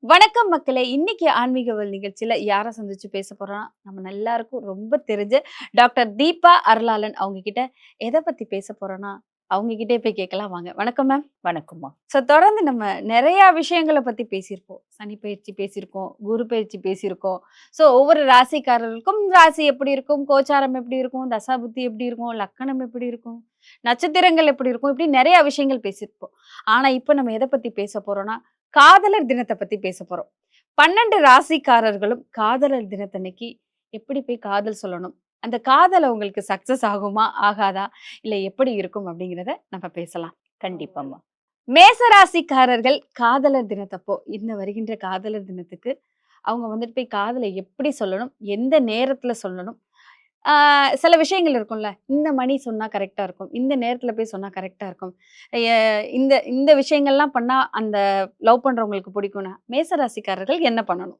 வணக்கம் மக்களே! இன்னைக்கு ஆன்மீகவல் நிகழ்ச்சியில யார சந்திச்சு பேச போறோம்னா, நம்ம எல்லாருக்கும் ரொம்ப தெரிஞ்ச டாக்டர் தீபா அருளாளன் அவங்க கிட்ட எத பத்தி பேச போறோம்னா, அவங்க கிட்டயே போய் கேட்கலாம் வாங்க. வணக்கம் மேம். வணக்கம்மா. தொடர்ந்து நம்ம நெறையா விஷயங்கள பத்தி பேசியிருப்போம். சனி பயிற்சி பேசியிருக்கோம், குரு பயிற்சி பேசியிருக்கோம். ஒவ்வொரு ராசிக்காரர்களுக்கும் ராசி எப்படி இருக்கும், கோச்சாரம் எப்படி இருக்கும், தசாபுத்தி எப்படி இருக்கும், லக்கணம் எப்படி இருக்கும், நட்சத்திரங்கள் எப்படி இருக்கும், இப்படி நெறைய விஷயங்கள் பேசியிருப்போம். ஆனா, இப்ப நம்ம எத பத்தி பேச போறோம்னா, காதலர் தினத்த பத்தி பேச போறோம். 12 ராசிக்காரர்களும் காதலர் தினத்தன்னைக்கு எப்படி போய் காதல் சொல்லணும்? அந்த காதல் அவங்களுக்கு சக்சஸ் ஆகுமா? ஆகாதா? இல்ல எப்படி இருக்கும்? அப்படிங்கிறத நம்ம பேசலாம். கண்டிப்பாம்மா. மேச ராசிக்காரர்கள் காதலர் தினத்தப்போ, இந்த வருகின்ற காதலர் தினத்துக்கு அவங்க வந்துட்டு போய் காதல எப்படி சொல்லணும்? எந்த நேரத்துல சொல்லணும்? ஆ சில விஷயங்கள் இருக்கும்ல. இந்த மணி சொன்னா கரெக்ட்டா இருக்கும். இந்த நேரத்துல போய் சொன்னா கரெக்ட்டா இருக்கும். எ இந்த இந்த விஷயங்கள்லாம் பண்ணா அந்த லவ் பண்றவங்களுக்கு பிடிக்கும்னா, மேச ராசிக்காரர்கள் என்ன பண்ணணும்?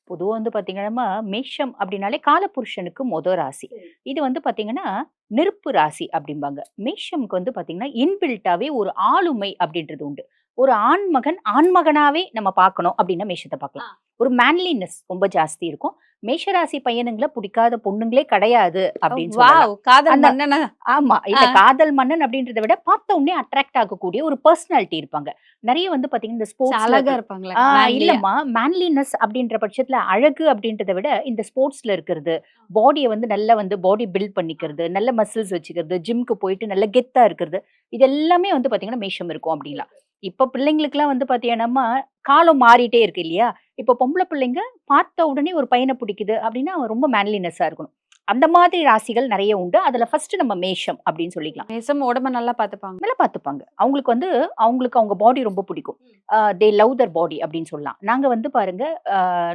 பொதுவா பார்த்தீங்கன்னா, மேஷம் அப்படின்னாலே காலபுருஷனுக்கு ராசி. இது பார்த்தீங்கன்னா, நெருப்பு ராசி அப்படிம்பாங்க. மேஷம்க்கு பார்த்தீங்கன்னா, இன்பில்ட்டாவே ஒரு ஆளுமை அப்படின்றது உண்டு. ஒரு ஆண்மகனாவே நம்ம பார்க்கணும் அப்படின்னா மேஷத்த பார்க்கலாம். ஒரு மேன்லினஸ் ரொம்ப ஜாஸ்தி இருக்கும். மேஷராசி பையனுங்கள புடிக்காத பொண்ணுங்களே கிடையாது அப்படின்னு சொல்லலாம். வாவ்! காதல் அந்த மன்னனா? ஆமா. ஆ. இல்ல காதல் மன்னன் அப்படின்றத விட பார்த்த உடனே அட்ராக்ட் ஆகக்கூடிய ஒரு பெர்சனாலிட்டி இருப்பாங்க. நெறைய பார்த்தீங்கன்னா, இந்த ஸ்போர்ட்ஸ்ல அழகா இருப்பாங்களா? ஆ மேன்லியா? இல்லம்மா. மேன்லினஸ் அப்படின்ற பட்சத்துல அழகு அப்படின்றத விட, இந்த ஸ்போர்ட்ஸ்ல இருக்கிறது, பாடிய நல்லா பாடி பில்ட் பண்ணிக்கிறது, நல்ல மசில்ஸ் வச்சுக்கிறது, ஜிம்க்கு போயிட்டு நல்ல கெத்தா இருக்கிறது, இது எல்லாமே பார்த்தீங்கன்னா, மேஷம் இருக்கும் அப்படின்லாம். இப்ப பிள்ளைங்களுக்குலாம் பார்த்தீங்கன்னாம்மா, காலம் மாறிட்டே இருக்கு இல்லையா? இப்ப பொம்பள பிள்ளைங்க பார்த்த உடனே ஒரு பையன புடிக்குது அப்படின்னா, அவன் ரொம்ப மேன்லினஸ்ஸா இருக்கணும். அந்த மாதிரி ராசிகள் நெறைய உண்டு. அதுல ஃபர்ஸ்ட் நம்ம மேஷம் அப்படின்னு சொல்லிக்கலாம். மேசம் உடம்ப நல்லா பார்த்துப்பாங்க. நல்லா பார்த்துப்பாங்க. அவங்களுக்கு அவங்களுக்கு அவங்க பாடி ரொம்ப பிடிக்கும். தே லவ் தர் பாடி அப்படின்னு சொல்லலாம். நாங்க பாருங்க,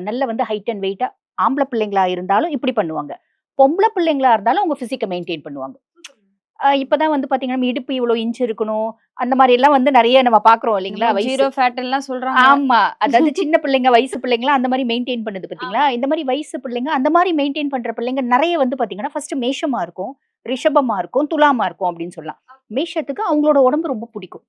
நல்ல ஹைட் அண்ட் வெயிட்டா ஆம்பள பிள்ளைங்களா இருந்தாலும் இப்படி பண்ணுவாங்க. பொம்பள பிள்ளைங்களா இருந்தாலும் அவங்க பிசிக்க மெயின்டெயின் பண்ணுவாங்க. இப்பதான் பார்த்தீங்கன்னா, நம்ம இடுப்பு இவ்வளோ இன்ச் இருக்கணும். அந்த மாரி எல்லாம் நெறைய நம்ம பார்க்குறோம் இல்லைங்களா? என்னமோ வயசு ஜீரோ ஃபேட்ன்லாம் சொல்றாங்க. ஆமா. அதாவது சின்ன பிள்ளைங்க, வயசு பிள்ளைங்கலாம் அந்த மாரி மெயின்டெயின் பண்ணுது பார்த்தீங்களா? இந்த மாரி வயசு பிள்ளைங்க, அந்த மாரி மெயின்டெயின் பண்ற பிள்ளைங்க நெறைய பார்த்தீங்கன்னா, ஃபர்ஸ்ட் மேஷமா இருக்கும், ரிஷபமா இருக்கும், துலாமா இருக்கும் அப்படின்னு சொல்லலாம். மேஷத்துக்கு அவங்களோட உடம்பு ரொம்ப பிடிக்கும்.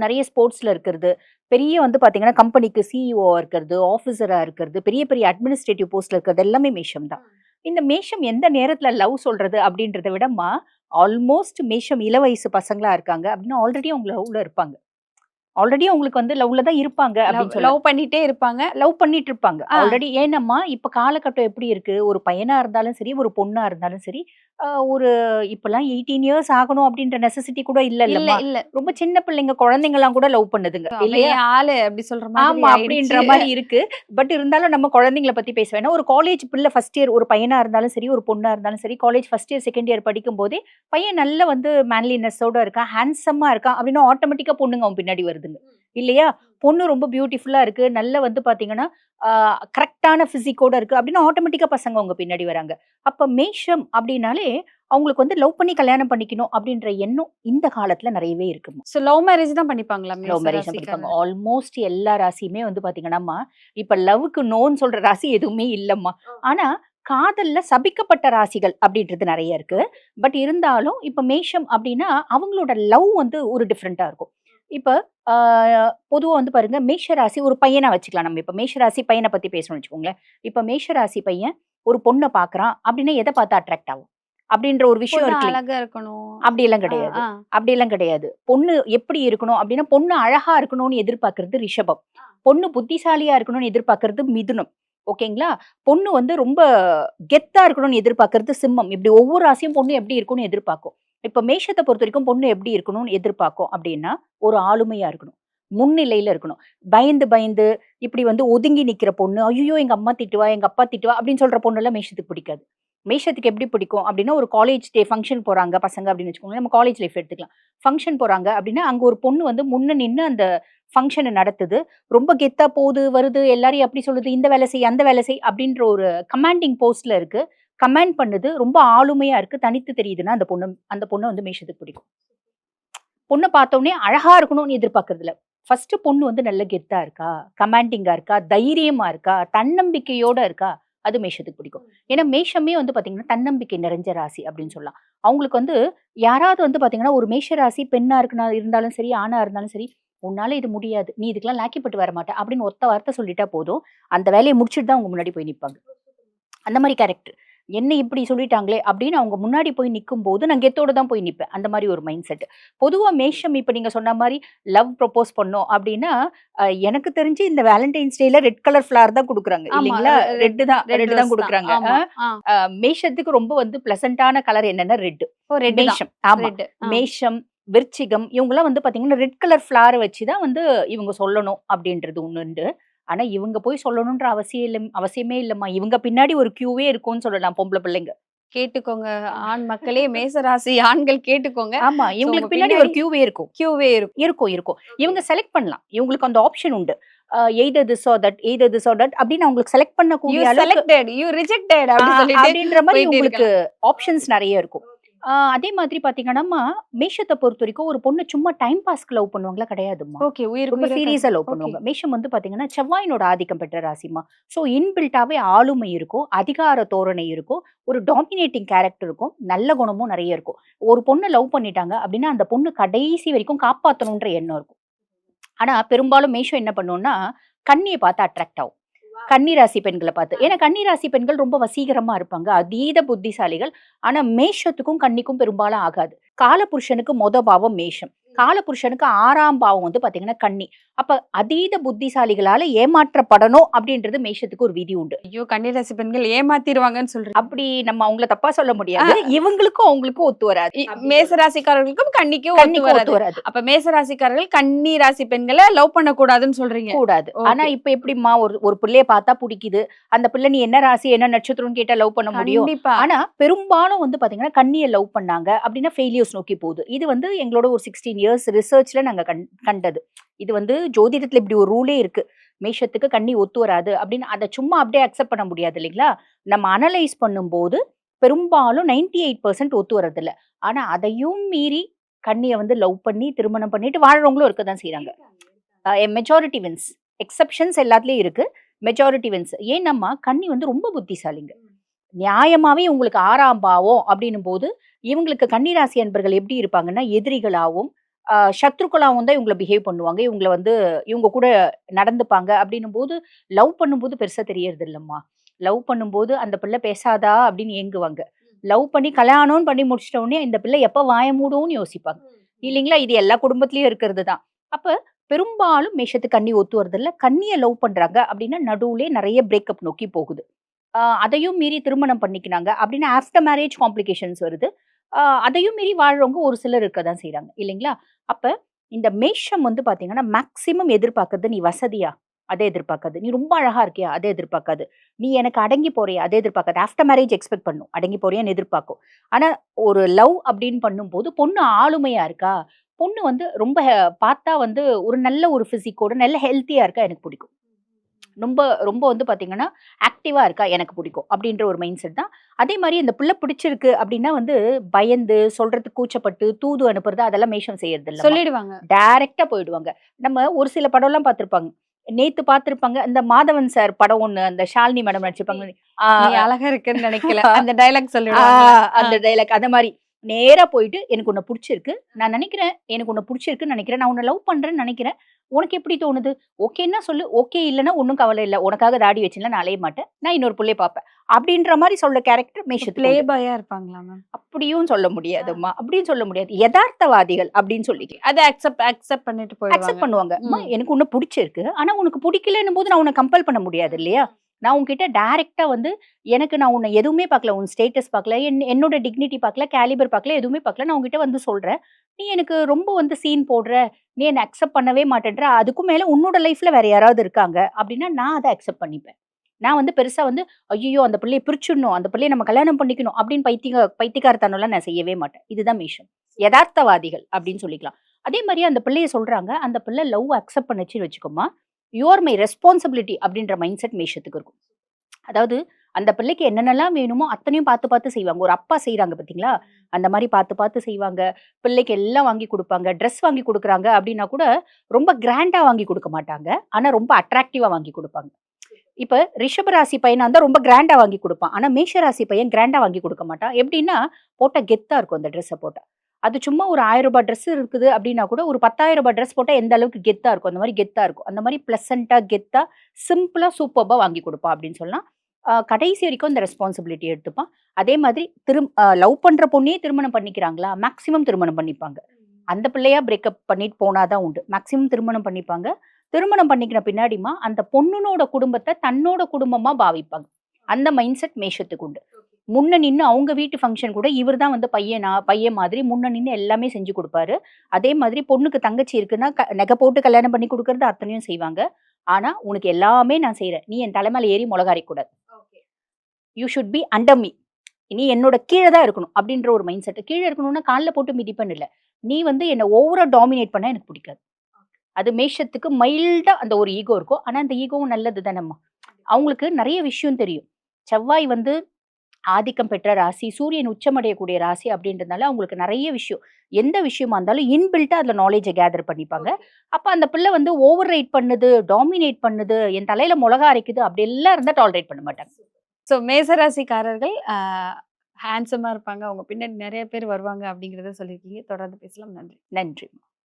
நெறைய ஸ்போர்ட்ஸ்ல இருக்கிறது, பெரிய பார்த்தீங்கன்னா, கம்பெனிக்கு சிஇஓவா இருக்கிறது, ஆஃபீசரா இருக்கிறது, பெரிய பெரிய அட்மினிஸ்ட்ரேட்டிவ் போஸ்ட்ல இருக்கிறது எல்லாமே மேஷம் தான். இந்த மேஷம் எந்த நேரத்துல லவ் சொல்றது அப்படின்றத விடமா, ஆல்மோஸ்ட் மேஷம் இளவயசு பசங்களா இருக்காங்க அப்படின்னா, ஆல்ரெடி அவங்க லவ்ல இருப்பாங்க. ஆல்ரெடி அவங்களுக்கு லவ்ல தான் இருப்பாங்க லவ் அப்படின்னு சொல்லலாம். லவ் பண்ணிட்டே இருப்பாங்க. லவ் பண்ணிட்டு இருப்பாங்க. ஆ. ஆல்ரெடி ஏன்னம்மா, இப்ப காலகட்டம் எப்படி இருக்கு? ஒரு பையனா இருந்தாலும் சரி, ஒரு பொண்ணா இருந்தாலும் சரி, ஒரு இப்பலாம் 18 இயர்ஸ் ஆகணும் அப்படின்ற நெசசிட்டி கூட இல்ல, இல்லல்லம்மா. இல்ல. ரொம்ப சின்ன பிள்ளைங்க, குழந்தைங்கலாம் கூட லவ் பண்ணுதுங்க. அவன் இல்லையா? என் ஆளு அப்படி சொல்ற மாதிரி ஆமா. அப்படின்ற ஆயிடுச்சு. மாரி இருக்கு. பட் இருந்தாலும் நம்ம குழந்தைங்கள பத்தி பேசுவேன். ஏன்னா ஒரு காலேஜ் பிள்ளை ஃபர்ஸ்ட் இயர் ஒரு பையனா இருந்தாலும் சரி, ஒரு பொண்ணா இருந்தாலும் சரி, college first year, second year படிக்கும்போதே, பையன் நல்ல மேன்லினெஸ்ஸோட இருக்கான், ஹேண்ட்ஸமா இருக்கான் அப்படின்னா ஆட்டோமேட்டிக்கா பொண்ணுங்க அவன் பின்னாடி வருதுங்க. இல்லையா? பொண்ணு ரொம்ப பியூட்டிஃபுல்லா இருக்கு. நல்ல பார்த்தீங்கன்னா, ஆ கரெக்ட்டான பிசிக்கோட இருக்கு அப்படின்னா ஆட்டோமேட்டிக்கா பசங்க அவங்க பின்னாடி வராங்க. அப்ப மேஷம் அப்படின்னாலே, அவங்களுக்கு லவ் பண்ணி கல்யாணம் பண்ணிக்கணும் அப்படின்ற எண்ணம் இந்த காலத்துல நெறையவே இருக்குமா. லவ் மேரேஜ் தான் பண்ணிப்பாங்களா லவ் மேச மேரேஜ் தான் பண்ணிப்பாங்க. ராசிக்காரர்? ஆல்மோஸ்ட் எல்லா ராசியுமே பாத்தீங்கன்னாம்மா, இப்ப லவ்வுக்கு நோன்னு சொல்ற ராசி எதுவுமே இல்லம்மா. ஆனா, காதல்ல சபிக்கப்பட்ட ராசிகள் அப்படின்றது நெறைய இருக்கு. பட் இருந்தாலும், இப்ப மேஷம் அப்படின்னா, அவங்களோட லவ் ஒரு டிஃபரெண்ட்டா இருக்கும். இப்ப ஆ பொதுவா பாருங்க, மேஷ ராசி ஒரு பையனா வச்சுக்கலாம் நம்ம. இப்ப மேஷ ராசி பையன பத்தி பேசணும்னு வச்சுக்கோங்களேன். இப்ப மேஷ ராசி பையன் ஒரு பொண்ண பார்க்குறான் அப்படின்னா, எத பார்த்து அட்ராக்ட் ஆகும்? அப்படின்ற ஒரு விஷயம் பொண்ணு இருக்கு. அழகா இருக்கணும். அப்படியெல்லாம் ஆ, கிடையாது. ஆ. அப்படியெல்லாம் கிடையாது. பொண்ணு எப்படி இருக்கணும் அப்படின்னா, பொண்ணு அழகா இருக்கணும்னு எதிர்பார்க்கிறது ரிஷபம். பொண்ணு புத்திசாலியா இருக்கணும்னு எதிர்பார்க்கிறது மிதுனம். ஓகேங்களா? பொண்ணு ரொம்ப கெத்தா இருக்கணும்னு எதிர்பார்க்கிறது சிம்மம். இப்படி ஒவ்வொரு ராசியும் பொண்ணு எப்படி இருக்கும்னு எதிர்பார்க்கும். இப்ப மேஷத்த பொறுத்தவரைக்கும் பொண்ணு எப்படி இருக்கணும்னு எதிர்பார்க்கும் அப்படின்னா, ஒரு ஆளுமையா இருக்கணும். முன்னிலையில இருக்கணும். பயந்து பயந்து இப்படி ஒதுங்கி நிக்கிற பொண்ணு, "ஐய்யயோ! எங்க அம்மா திட்டுவா, எங்க அப்பா திட்டுவா" அப்படின்னு சொல்ற பொண்ணெல்லாம் மேஷத்துக்கு பிடிக்காது. மேஷத்துக்கு எப்படி பிடிக்கும் அப்படின்னா, ஒரு காலேஜ் டே ஃபங்ஷன் போறாங்க பசங்க அப்படின்னு வச்சுக்கோங்களேன். நம்ம காலேஜ் லைஃப் எடுத்துக்கலாம். ஃபங்ஷன் போறாங்க அப்படின்னா, அங்க ஒரு பொண்ணு முன்ன நின்னு அந்த ஃபங்ஷன நடத்துது. ரொம்ப கெத்தா போது, வருது, எல்லாரையும் அப்படி சொல்லுது, இந்த வேலை செய், அந்த வேலை செய் அப்படின்ற ஒரு கமாண்டிங் போஸ்ட்ல இருக்கு. கமாண்ட் பண்ணுது. ரொம்ப ஆளுமையா இருக்கு. தனித்து தெரியுதுன்னா, அந்த பொண்ண மேஷத்துக்கு பிடிக்கும். பொண்ண பார்த்தோனே அழகா இருக்கணும்னு எதிர்பார்க்கிறது இல்ல. ஃபர்ஸ்ட் பொண்ணு நல்ல கெத்தா இருக்கா, கமாண்டிங்கா இருக்கா, தைரியமா இருக்கா, தன்னம்பிக்கையோட இருக்கா, அது மேஷத்துக்கு பிடிக்கும். ஏன்னா மேஷமே பார்த்தீங்கன்னா, தன்னம்பிக்கை நிறைஞ்ச ராசி அப்படின்னு சொல்லலாம். அவங்களுக்கு யாராவது பார்த்தீங்கன்னா, ஒரு மேஷ ராசி பெண்ணா இருந்தாலும் சரி, ஆணா இருந்தாலும் சரி, உன்னால இது முடியாது, நீ இதுக்கெல்லாம் லாக்கிப்பட்டு வர மாட்ட அப்படின்னு ஒத்த வார்த்தை சொல்லிட்டா போதும், அந்த வேலையை முடிச்சுட்டு தான் அவங்க முன்னாடி போய் நிப்பாங்க. அந்த மாதிரி கேரக்டர். என்ன இப்படி சொல்லிட்டாங்களே அப்படின்னு அவங்க முன்னாடி போய் நிக்கும்போது நான் கெத்தோட தான் போய் நிப்பேன். அந்த மாதிரி ஒரு மைண்ட் செட். பொதுவா மேஷம் இப்ப நீங்க சொன்ன மாரி லவ் ப்ரொபோஸ் பண்ணோம் அப்படின்னா, எனக்கு தெரிஞ்சு இந்த வேலண்டைன்ஸ் டேல ரெட் கலர் ஃப்ளவர் தான் குடுக்குறாங்க ஆமா. இல்லைங்களா? ரெட் தான் ரெட் ரெட் ரோஸ் தான் தான். குடுக்குறாங்க. ஆமா. மேஷத்துக்கு ரொம்ப வந்து பிளசன்டான கலர் என்னன்னா ரெட். ஓ ரெட் தான். மேஷம். ஆமா. ரெட். மேஷம், விருச்சிகம் இவங்கலாம் வந்து பாத்தீங்கன்னா ரெட் கலர் ஃப்ளவர் வச்சு தான் வந்து இவங்க சொல்லணும் அப்படின்றது ஒண்ணு உண்டு. ஆனா இவங்க போய் சொல்லணும்ன்ற அவசியமே இல்லம்மா. இவங்க பின்னாடி ஒரு கியூவே இருக்கும்னு சொல்லலாம் பொம்பளை பிள்ளைங்க. கேட்டுக்கோங்க ஆண் மக்களே, மேசராசி ஆண்கள் கேட்டுக்கோங்க. ஆமா. So, இவங்களுக்கு உங்க பின்னாடி ஒரு பின்னாடி கியூவே இருக்கும். கியூவே இருக்கும். இருக்கும், இருக்கும். இவங்க செலக்ட் பண்ணலாம். இவங்களுக்கு அந்த ஆப்ஷன் உண்டு. Either this or that, either this or that அப்படின்னு அவங்களுக்கு செலக்ட் யூ பண்ணக்கூடிய அளவுக்கு செலக்டட், யூ ரிஜெக்டட் அப்படி சொல்லிட்டு அப்படின்ற மாதிரி போயிட்டே உங்களுக்கு இருக்கலாம். ஆப்ஷன்ஸ் நிறைய இருக்கும். அதே மாதிரி பாத்தீங்கன்னா, மேஷத்தை பொறுத்த வரைக்கும் ஒரு பொண்ணு சும்மா டைம் பாஸ்க்கு லவ் பண்ணுவாங்களா? கிடையாதும்மா. ஓகே உயிருக்கு ரொம்ப உயிரா சீரியஸா லவ் ஓகே. பண்ணுவாங்க. மேஷம் வந்து பாத்தீங்கன்னா செவ்வாயினோட ஆதிக்கம் பெற்ற ராசிமா. ஸோ இன்பில்ட்டாவே ஆளுமை இருக்கும், அதிகார தோரணை இருக்கும், ஒரு டாமினேட்டிங் கேரக்டர் இருக்கும், நல்ல குணமும் நிறைய இருக்கும். ஒரு பொண்ணு லவ் பண்ணிட்டாங்க அப்படின்னா அந்த பொண்ணு கடைசி வரைக்கும் காப்பாத்தணும்ன்ற எண்ணம் இருக்கும். ஆனா பெரும்பாலும் மேஷம் என்ன பண்ணும்னா கன்னியை பார்த்து அட்ராக்ட் ஆகும். கன்னி ராசி பெண்களை பார்த்து. ஏன்னா கன்னி ராசி பெண்கள் ரொம்ப வசீகரமா இருப்பாங்க, அதீத புத்திசாலிகள். ஆனா மேஷத்துக்கும் கன்னிக்கும் பெரும்பாலும் ஆகாது. காலபுருஷனுக்கு மொத பாவம் மேஷம், காலபுருஷனுக்கு 6ஆம் பாவம் வந்து பாத்தீங்கன்னா கன்னி. அப்ப அதீத புத்திசாலிகளால ஏமாற்றப்படணும் அப்படின்றது மேஷத்துக்கு ஒரு விதி உண்டு. ஐயோ கன்னிராசி பெண்கள் ஏமாத்திடுவாங்கன்னு சொல்றீங்க. அப்படி நம்ம அவங்கள தப்பா சொல்ல முடியாது. இவங்களுக்கும் அவங்களுக்கும் ஒத்து வராது. மேசராசிக்காரர்களுக்கும் கன்னிக்கும் ஒத்து கன்னிக்கும் வராது. ஒத்து வராது. அப்ப மேசராசிக்காரர்கள் கன்னி ராசி பெண்களை லவ் பண்ண கூடாதுன்னு சொல்றீங்க. கூடாது. Okay. ஆனா இப்ப எப்படிம்மா ஒரு பிள்ளைய பார்த்தா பிடிக்குது, அந்த பிள்ளை நீ என்ன ராசி என்ன நட்சத்திரம்னு கேட்டா லவ் பண்ண முடியும்? கண்டிப்பா. ஆனா பெரும்பாலும் வந்து பாத்தீங்கன்னா கன்னியை லவ் பண்ணாங்க அப்படின்னா ஃபெயிலியர்ஸ் நோக்கி போகுது. இது வந்து எங்களோட ஒரு 16 இயர்ஸ் ரிசர்ச்ல நாங்க கண்டது. இது வந்து ஜோதிடத்துல இப்படி ஒரு ரூலே இருக்கு. மேஷத்துக்கு கன்னி ஒத்து வராது அப்படின்னு அதை சும்மா அப்படியே அக்செப்ட் பண்ண முடியாது இல்லைங்களா? நம்ம அனலைஸ் பண்ணும்போது பெரும்பாலும் 98% ஒத்து வரதில்ல. ஆனா அதையும் மீறி கன்னியை வந்து லவ் பண்ணி திருமணம் பண்ணிட்டு வாழ்றவங்களும் இருக்க தான் செய்யறாங்க. Majority wins. எக்ஸெப்ஷன்ஸ் எல்லாத்துலயும் இருக்கு, மெஜாரிட்டி வின்ஸ். ஏன்னம்மா கன்னி வந்து ரொம்ப புத்திசாலிங்க. நியாயமாவே உங்களுக்கு 6ஆம் பாவம் அப்படின்னும் போது இவங்களுக்கு கன்னிராசி அன்பர்கள் எப்படி இருப்பாங்கன்னா எதிரிகளாகவும் சத்ருக்களாகவும் தான் இவங்களை பிஹேவ் பண்ணுவாங்க. இவங்களை வந்து இவங்க கூட நடந்துப்பாங்க அப்படின்னும் போது லவ் பண்ணும்போது பெருசா தெரியறது இல்லம்மா. லவ் பண்ணும்போது அந்த பிள்ளை பேசாதா அப்படின்னு ஏங்குவாங்க. லவ் பண்ணி கல்யாணம்னு பண்ணி முடிச்சிட்ட உடனே இந்த பிள்ளை எப்ப வாய மூடும்னு யோசிப்பாங்க இல்லைங்களா? இது எல்லா குடும்பத்திலயும் இருக்கிறது தான். அப்ப பெரும்பாலும் மேஷத்துக்கு கன்னி ஒத்து வரதில்ல. கன்னியை லவ் பண்றாங்க அப்படின்னா நடுவுலே நிறைய பிரேக்கப் நோக்கி போகுது. அதையும் மீறி திருமணம் பண்ணிக்கினாங்க அப்படின்னா ஆஃப்டர் மேரேஜ் காம்ப்ளிகேஷன்ஸ் வருது. அதையும் மீறி வாழ்றவங்க ஒரு சிலர் இருக்க தான் செய்றாங்க இல்லைங்களா? அப்ப இந்த மேஷம் வந்து பாத்தீங்கன்னா மேக்சிமம் எதிர்பார்க்கறது நீ வசதியா? அதை எதிர்பார்க்காது. நீ ரொம்ப அழகா இருக்கியா? அதை எதிர்பார்க்காது. நீ எனக்கு அடங்கி போறியா? அதை எதிர்பார்க்காது. ஆஃப்டர் மேரேஜ் எக்ஸ்பெக்ட் பண்ணும். அடங்கி போறியான்னு எதிர்பார்க்கும். ஆனா ஒரு லவ் அப்படின்னு பண்ணும்போது பொண்ணு ஆளுமையா இருக்கா? பொண்ணு வந்து ரொம்ப பார்த்தா வந்து ஒரு நல்ல ஒரு பிசிக்கோட நல்ல ஹெல்த்தியா இருக்கா? எனக்கு பிடிக்கும். ரொம்ப ரொம்ப வந்து பாத்தீங்கன்னா ஆக்டிவா இருக்கா? எனக்கு பிடிக்கும் அப்படின்ற ஒரு மைண்ட் செட் தான். அதே மாதிரி இந்த பிள்ளை பிடிச்சிருக்கு அப்படின்னா வந்து பயந்து சொல்றதுக்கு கூச்சப்பட்டு தூது அனுப்புறது அதெல்லாம் மேஷம் செய்யறது இல்ல. சொல்லிடுவாங்க. டைரக்டா போயிடுவாங்க. நம்ம ஒரு சில படம் எல்லாம் பார்த்திருப்பாங்க. நேத்து பார்த்திருப்பாங்க. இந்த மாதவன் சார் படம் ஒண்ணு அந்த ஷாலினி மேடம் நடிச்சிருப்பாங்க. நீ அழகா இருக்குன்னு நினைக்கல. அந்த டயலாக் சொல்லிடுவாங்க. அந்த டைலாக் அந்த மாதிரி நேரா போயிட்டு எனக்கு உன்னை பிடிச்சிருக்கு, நான் நினைக்கிறேன் எனக்கு உன்னை பிடிச்சிருக்குன்னு நினைக்கிறேன், நான் உன்னை லவ் பண்றேன்னு நினைக்கிறேன், உனக்கு எப்படி தோணுது? ஓகேன்னா சொல்லு, ஓகே இல்லைன்னா ஒன்றும் கவலை இல்லை, உனக்காக தாடி வச்சுலாம் நான் அலைய மாட்டேன், நான் இன்னொரு புள்ளைய பார்ப்பேன் அப்படின்ற மாதிரி சொல்ல கேரக்டர் மேஷத்துக்கு ப்ளே உண்டு. பாயா இருப்பாங்களா மேம்? அப்படியும் சொல்ல முடியாதும்மா, அப்படியும் சொல்ல முடியாது, யதார்த்தவாதிகள் அப்படின்னு சொல்லிக்கலாம். அதை அக்செப்ட் பண்ணிட்டு அக்செப்ட் போயிடுவாங்க. பண்ணுவாங்க. அம்மா, எனக்கு உன்னை பிடிச்சிருக்கு, ஆனா உனக்கு பிடிக்கலன்னும் போது நான் உன்னை கம்பல் பண்ண முடியாது இல்லையா? நான் உன்கிட்ட டைரக்டா வந்து எனக்கு நான் உன்னை எதுவுமே பார்க்கல, உன் ஸ்டேட்டஸ் பார்க்கல, என்னோட டிக்னிட்டி பார்க்கல, கேலிபர் பார்க்கல, எதுவுமே பார்க்கல, நான் உன்கிட்ட வந்து சொல்றேன், நீ எனக்கு ரொம்ப வந்து சீன் போடுற, நீ என்ன அக்செப்ட் பண்ணவே மாட்டேன்ற, அதுக்கும் மேல உன்னோட லைஃப்ல வேற யாராவது இருக்காங்க அப்படின்னா நான் அதை அக்செப்ட் பண்ணிப்பேன். நான் வந்து பெருசா வந்து ஐயோ அந்த பிள்ளையை பிரிச்சிடணும், அந்த பிள்ளையை நம்ம கல்யாணம் பண்ணிக்கணும் அப்படின்னு பைத்தியக்காரத்தனம்லாம் நான் செய்யவே மாட்டேன். இதுதான் மேஷம், யதார்த்தவாதிகள் அப்படின்னு சொல்லிக்கலாம். அதே மாதிரி அந்த பிள்ளையை சொல்றாங்க, அந்த பிள்ளை லவ் அக்செப்ட் பண்ணுச்சுன்னு வச்சுக்கோமா, யுவர் மை ரெஸ்பான்சிபிலிட்டி அப்படின்ற மைண்ட் செட் மேஷத்துக்கு இருக்கும். அதாவது அந்த பிள்ளைக்கு என்னென்னலாம் வேணுமோ அத்தனையும் பார்த்து பார்த்து செய்வாங்க. ஒரு அப்பா செய்யறாங்க பாத்தீங்களா, அந்த மாதிரி பார்த்து பார்த்து செய்வாங்க. பிள்ளைக்கு எல்லாம் வாங்கி கொடுப்பாங்க. ட்ரெஸ் வாங்கி கொடுக்குறாங்க அப்படின்னா கூட ரொம்ப கிராண்டா வாங்கி கொடுக்க மாட்டாங்க, ஆனா ரொம்ப அட்ராக்டிவா வாங்கி கொடுப்பாங்க. இப்ப ரிஷபராசி பையனா இருந்தா ரொம்ப கிராண்டா வாங்கி கொடுப்பான், ஆனா மேஷராசி பையன் கிராண்டா வாங்கி கொடுக்க மாட்டான். எப்படின்னா போட்டா கெத்தா இருக்கும் அந்த ட்ரெஸ்ஸை போட்டா. அது சும்மா ஒரு 1000 ரூபாய் ட்ரெஸ் இருக்குது அப்படின்னா கூட ஒரு 10,000 ரூபாய் ட்ரெஸ் போட்டா எந்த அளவுக்கு கெத்தா இருக்கும், அந்த மாதிரி கெத்தா இருக்கும். அந்த மாதிரி பிளசண்டா கெத்தா சிம்பிளா சூப்பர்பா வாங்கி கொடுப்பா அப்படின்னு சொல்லலாம். கடைசி வரைக்கும் இந்த ரெஸ்பான்சிபிலிட்டி எடுத்துப்பான். அதே மாதிரி லவ் பண்ற பொண்ணையே திருமணம் பண்ணிக்கிறாங்களா, மேக்ஸிமம் திருமணம் பண்ணிப்பாங்க. அந்த பிள்ளையா பிரேக்கப் பண்ணிட்டு போனாதான் உண்டு. மேக்ஸிமம் திருமணம் பண்ணிப்பாங்க. திருமணம் பண்ணிக்கிற பின்னாடிமா அந்த பொண்ணுனோட குடும்பத்தை தன்னோட குடும்பமா பாவிப்பாங்க. அந்த மைண்ட் செட் மேஷத்துக்கு உண்டு. முன்ன நின்னு அவங்க வீட்டு ஃபங்க்ஷன் கூட இவர் தான் வந்து பையன் மாதிரி முன்ன நின்னு எல்லாமே செஞ்சு கொடுப்பாரு. அதே மாதிரி பொண்ணுக்கு தங்கச்சி இருக்குன்னா நகை போட்டு கல்யாணம் பண்ணி கொடுக்கறது அத்தனையும் செய்வாங்க. ஆனா உனக்கு எல்லாமே நான் செய்யறேன், நீ என் தலைமையில ஏறி முளகாரிக்க கூடாது, you should be under me, நீ என்னோட கீழே தான் இருக்கணும் அப்படின்ற ஒரு மைண்ட் செட். கீழே இருக்கணும்னா காலில் போட்டு மிதிப்பேன்னு இல்லை, நீ வந்து என்னை ஓவரா டாமினேட் பண்ண எனக்கு பிடிக்காது. அது மேஷத்துக்கு மைல்டா அந்த ஒரு ஈகோ இருக்கும். ஆனா அந்த ஈகோவும் நல்லது தானேம்மா. அவங்களுக்கு நிறைய விஷயம் தெரியும். செவ்வாய் வந்து ஆதிக்கம் பெற்ற ராசி, சூரியன் உச்சமடையக்கூடிய ராசி அப்படின்றதுனால அவங்களுக்கு நிறைய விஷயம், எந்த விஷயமா இருந்தாலும் இன்பில்ட்டா அதுல நாலேஜை கேதர் பண்ணிப்பாங்க. அப்ப அந்த பிள்ளை வந்து ஓவர் ரைட் பண்ணுது, டாமினேட் பண்ணுது, என் தலையில மிளகா அரைக்குது அப்படி எல்லாம் இருந்தா டாலரேட் பண்ண மாட்டாங்க. ஸோ மேசராசிக்காரர்கள் ஹேண்ட்ஸமா இருப்பாங்க, அவங்க பின்னாடி நிறைய பேர் வருவாங்க அப்படிங்கிறத சொல்லியிருக்கீங்க. தொடர்ந்து பேசலாம். நன்றி. நன்றி.